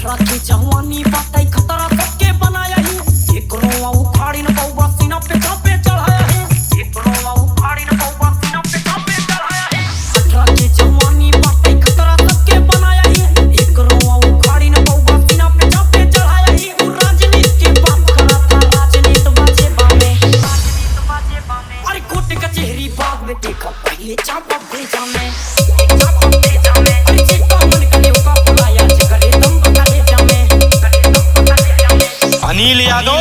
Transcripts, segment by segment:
अठारह की जवानी बातें खतरा सबके बनाया है। एक रोवा उखाड़ी न बहुआ सीना पे चापे चढ़ाया है। एक रोवा उखाड़ी न बहुआ सीना पे चापे चढ़ाया है। अठारह की जवानी बातें खतरा सबके बनाया है। एक रोवा उखाड़ी न बहुआ सीना पे चापे चढ़ाया है। तू राजनीति की बात करा था, राजनीति बाजे बामे, राजनीति बाजे बामे। अरे कोर्ट कचहरी बाग में देखा पहले चापा भेजा में, चापा भेजा में। अरे चिट्टा मन का लेवका बुलाया जिगरे दम बता ले जामे, अनिल यादव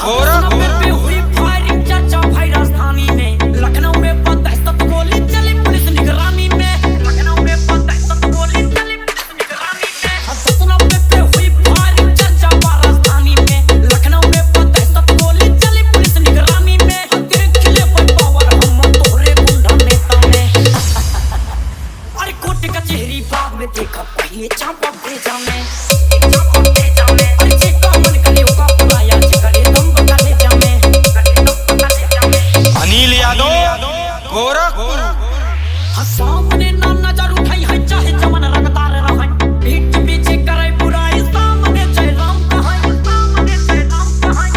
गोरखपुर पे हुई फायरिंग चाचा भाई राजधानी में। लखनऊ में बदहशत गोली चली पुलिस निगरानी में। लखनऊ में बदहशत गोली चली पुलिस निगरानी में। सतना पे हुई फायरिंग चाचा भाई राजधानी में। लखनऊ में बदहशत गोली चली पुलिस निगरानी में। तेरे खिले पर पावर हम तोहरे गुंडा नेता में। अरे कोर्ट कचहरी बाग में देखा पहले चापा भेजा में, चापा भेजा में। अरे चिट्टा मन का लेवका बुलाया जिगरे दम बता ले जामे, अनिल यादव गोरखपुर सामने ना नजर उठाई है चाहे जमन रंगदार रहै। पीठ पीछे करे बुराई सामने जय राम कहै, सामने जय राम कहै,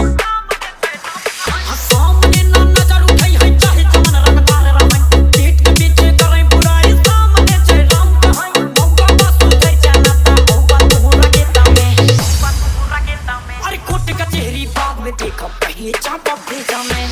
सामने ना नजर उठाई है चाहे जमन रंगदार रहै। पीठ पीछे करे बुराई सामने जय राम कहै। मौका बसु जय जनता होगा तोहरा गेता में, होगा तोहरा गेता में। अरे कोर्ट कचहरी बाग में देखा पहले चापा भेजा में।